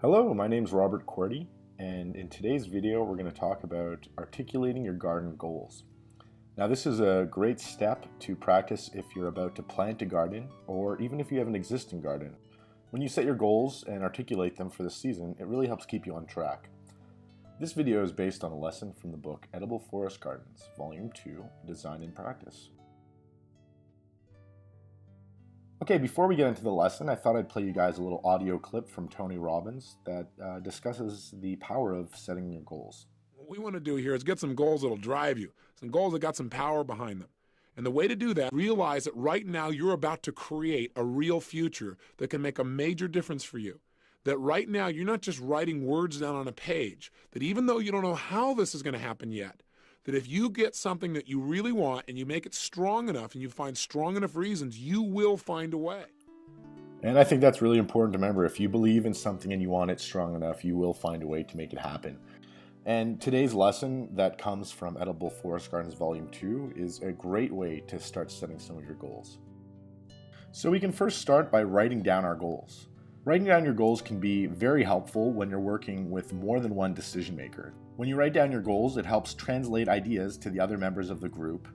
Hello, my name's Robert Cordy, and in today's video we're going to talk about articulating your garden goals. Now this is a great step to practice if you're about to plant a garden or even if you have an existing garden. When you set your goals and articulate them for the season, it really helps keep you on track. This video is based on a lesson from the book Edible Forest Gardens, Volume 2, Design and Practice. Okay, before we get into the lesson, I thought I'd play you guys a little audio clip from Tony Robbins that discusses the power of setting your goals. What we want to do here is get some goals that'll drive you, some goals that got some power behind them. And the way to do that, realize that right now you're about to create a real future that can make a major difference for you. That right now you're not just writing words down on a page, that even though you don't know how this is going to happen yet, that if you get something that you really want and you make it strong enough and you find strong enough reasons, you will find a way. And I think that's really important to remember. If you believe in something and you want it strong enough, you will find a way to make it happen. And today's lesson that comes from Edible Forest Gardens Volume 2 is a great way to start setting some of your goals. So we can first start by writing down our goals. Writing down your goals can be very helpful when you're working with more than one decision maker. When you write down your goals, it helps translate ideas to the other members of the group.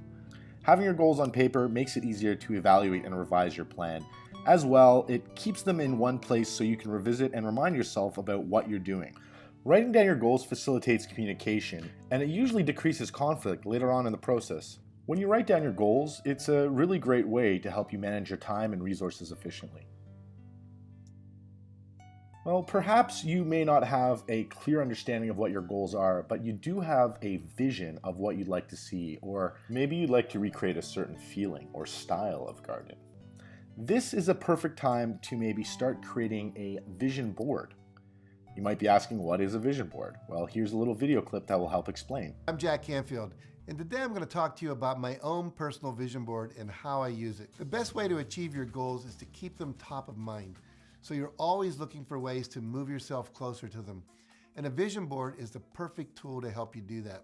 Having your goals on paper makes it easier to evaluate and revise your plan. As well, it keeps them in one place so you can revisit and remind yourself about what you're doing. Writing down your goals facilitates communication, and it usually decreases conflict later on in the process. When you write down your goals, it's a really great way to help you manage your time and resources efficiently. Well, perhaps you may not have a clear understanding of what your goals are, but you do have a vision of what you'd like to see, or maybe you'd like to recreate a certain feeling or style of garden. This is a perfect time to maybe start creating a vision board. You might be asking, what is a vision board? Well, here's a little video clip that will help explain. I'm Jack Canfield, and today I'm going to talk to you about my own personal vision board and how I use it. The best way to achieve your goals is to keep them top of mind, so you're always looking for ways to move yourself closer to them. And a vision board is the perfect tool to help you do that.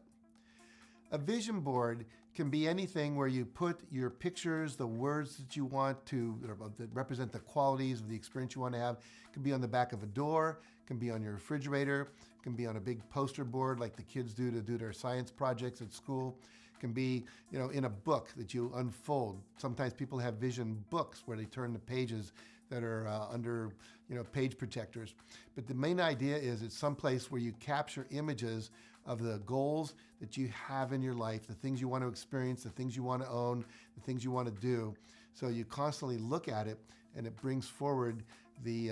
A vision board can be anything where you put your pictures, the words that you want to, that represent the qualities of the experience you want to have. It can be on the back of a door, it can be on your refrigerator, it can be on a big poster board like the kids do to do their science projects at school. It can be, in a book that you unfold. Sometimes people have vision books where they turn the pages that are under page protectors. But the main idea is it's someplace where you capture images of the goals that you have in your life, the things you want to experience, the things you want to own, the things you want to do. So you constantly look at it and it brings forward the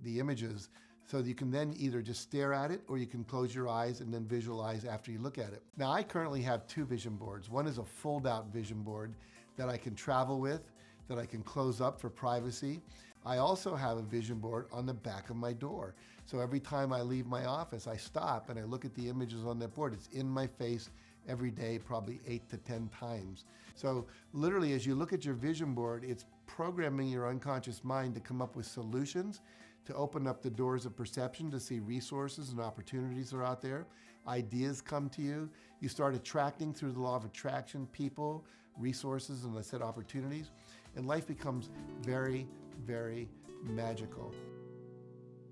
images so that you can then either just stare at it or you can close your eyes and then visualize after you look at it. Now I currently have two vision boards. One is a fold-out vision board that I can travel with, that I can close up for privacy. I also have a vision board on the back of my door. So every time I leave my office, I stop and I look at the images on that board. It's in my face every day, probably 8 to 10 times. So literally, as you look at your vision board, it's programming your unconscious mind to come up with solutions, to open up the doors of perception, to see resources and opportunities that are out there. Ideas come to you. You start attracting through the law of attraction, people, resources, and I said opportunities. And life becomes very, very magical.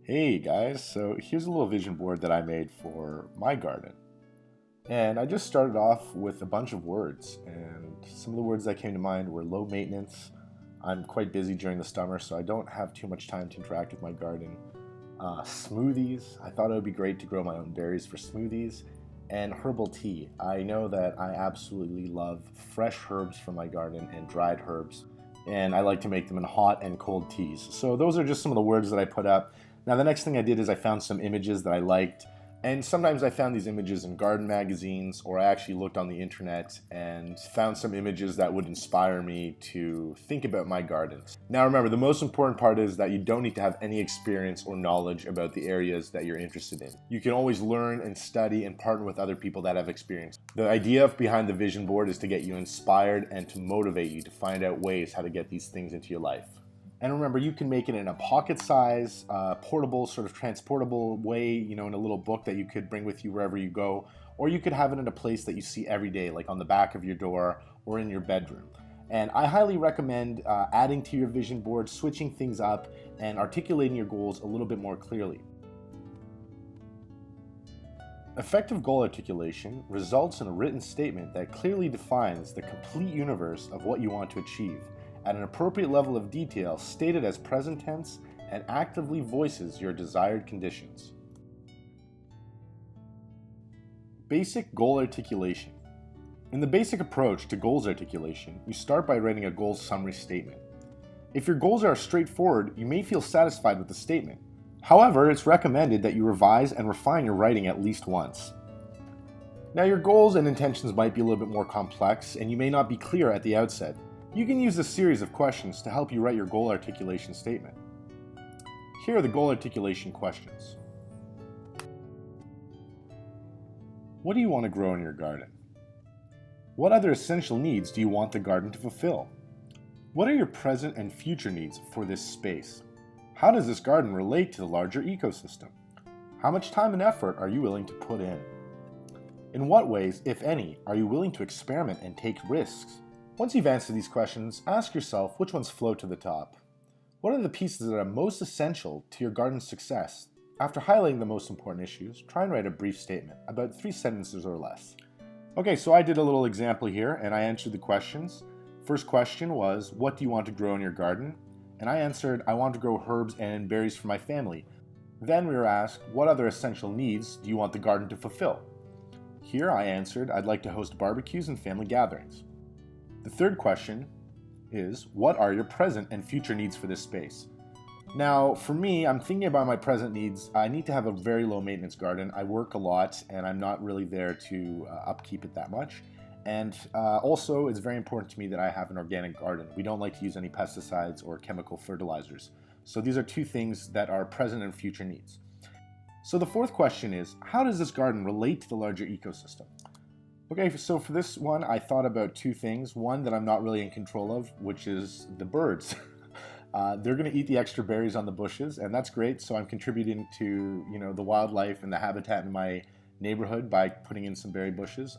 Hey guys, so here's a little vision board that I made for my garden. And I just started off with a bunch of words, and some of the words that came to mind were low maintenance. I'm quite busy during the summer, so I don't have too much time to interact with my garden. Smoothies, I thought it would be great to grow my own berries for smoothies. And herbal tea. I know that I absolutely love fresh herbs from my garden and dried herbs, and I like to make them in hot and cold teas. So those are just some of the words that I put up. Now the next thing I did is I found some images that I liked, and sometimes I found these images in garden magazines, or I actually looked on the internet and found some images that would inspire me to think about my gardens. Now remember, the most important part is that you don't need to have any experience or knowledge about the areas that you're interested in. You can always learn and study and partner with other people that have experience. The idea behind the vision board is to get you inspired and to motivate you to find out ways how to get these things into your life. And remember, you can make it in a pocket size, portable, sort of transportable way, in a little book that you could bring with you wherever you go, or you could have it in a place that you see every day, like on the back of your door or in your bedroom. And I highly recommend adding to your vision board, switching things up, and articulating your goals a little bit more clearly. Effective goal articulation results in a written statement that clearly defines the complete universe of what you want to achieve at an appropriate level of detail stated as present tense and actively voices your desired conditions. Basic goal articulation. In the basic approach to goals articulation, you start by writing a goals summary statement. If your goals are straightforward, you may feel satisfied with the statement. However, it's recommended that you revise and refine your writing at least once. Now, your goals and intentions might be a little bit more complex, and you may not be clear at the outset. You can use a series of questions to help you write your goal articulation statement. Here are the goal articulation questions. What do you want to grow in your garden? What other essential needs do you want the garden to fulfill? What are your present and future needs for this space? How does this garden relate to the larger ecosystem? How much time and effort are you willing to put in? In what ways, if any, are you willing to experiment and take risks? Once you've answered these questions, ask yourself which ones float to the top. What are the pieces that are most essential to your garden's success? After highlighting the most important issues, try and write a brief statement, about 3 sentences or less. Okay, so I did a little example here and I answered the questions. First question was, what do you want to grow in your garden? And I answered, I want to grow herbs and berries for my family. Then we were asked, what other essential needs do you want the garden to fulfill? Here I answered, I'd like to host barbecues and family gatherings. The third question is, what are your present and future needs for this space? Now, for me, I'm thinking about my present needs. I need to have a very low maintenance garden. I work a lot and I'm not really there to upkeep it that much. And also, it's very important to me that I have an organic garden. We don't like to use any pesticides or chemical fertilizers. So these are 2 things that are present and future needs. So the fourth question is, how does this garden relate to the larger ecosystem? Okay, so for this one, I thought about 2 things. One that I'm not really in control of, which is the birds. They're going to eat the extra berries on the bushes, and that's great. So I'm contributing to, the wildlife and the habitat in my neighborhood by putting in some berry bushes.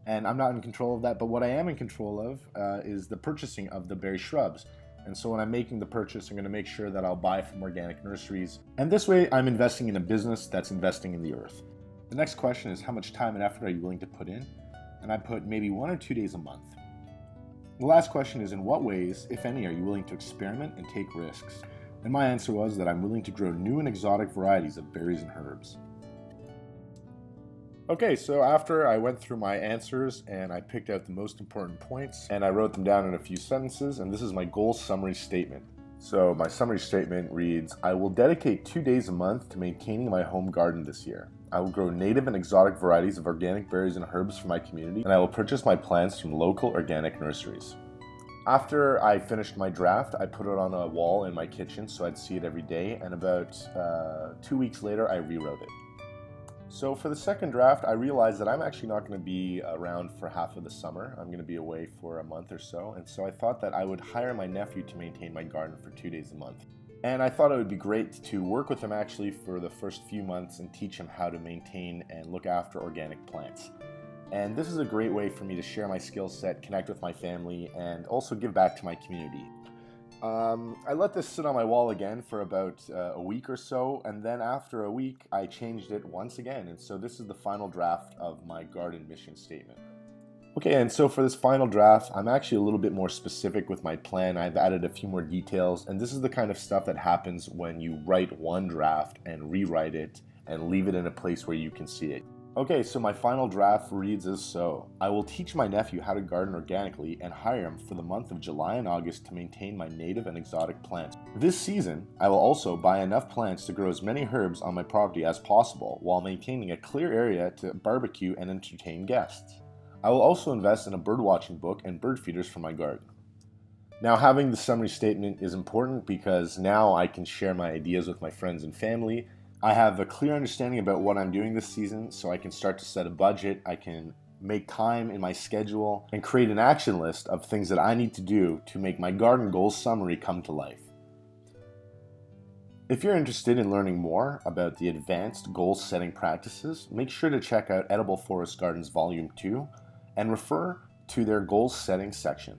And I'm not in control of that, but what I am in control of is the purchasing of the berry shrubs. And so when I'm making the purchase, I'm going to make sure that I'll buy from organic nurseries. And this way, I'm investing in a business that's investing in the earth. The next question is, how much time and effort are you willing to put in? And I put maybe 1 or 2 days a month. The last question is, in what ways, if any, are you willing to experiment and take risks? And my answer was that I'm willing to grow new and exotic varieties of berries and herbs. Okay, so after I went through my answers and I picked out the most important points and I wrote them down in a few sentences, and this is my goal summary statement. So my summary statement reads, I will dedicate 2 days a month to maintaining my home garden this year. I will grow native and exotic varieties of organic berries and herbs for my community, and I will purchase my plants from local organic nurseries. After I finished my draft, I put it on a wall in my kitchen so I'd see it every day, and about 2 weeks later, I rewrote it. So for the second draft, I realized that I'm actually not going to be around for half of the summer. I'm going to be away for a month or so, and so I thought that I would hire my nephew to maintain my garden for 2 days a month. And I thought it would be great to work with him actually for the first few months and teach him how to maintain and look after organic plants. And this is a great way for me to share my skill set, connect with my family, and also give back to my community. I let this sit on my wall again for about a week or so, and then after a week, I changed it once again. And so this is the final draft of my garden mission statement. Okay, and so for this final draft, I'm actually a little bit more specific with my plan. I've added a few more details, and this is the kind of stuff that happens when you write one draft and rewrite it and leave it in a place where you can see it. Okay, so my final draft reads as so. I will teach my nephew how to garden organically and hire him for the month of July and August to maintain my native and exotic plants. This season, I will also buy enough plants to grow as many herbs on my property as possible while maintaining a clear area to barbecue and entertain guests. I will also invest in a birdwatching book and bird feeders for my garden. Now, having the summary statement is important because now I can share my ideas with my friends and family. I have a clear understanding about what I'm doing this season, so I can start to set a budget, I can make time in my schedule, and create an action list of things that I need to do to make my garden goals summary come to life. If you're interested in learning more about the advanced goal setting practices, make sure to check out Edible Forest Gardens Volume 2 and refer to their goals setting section.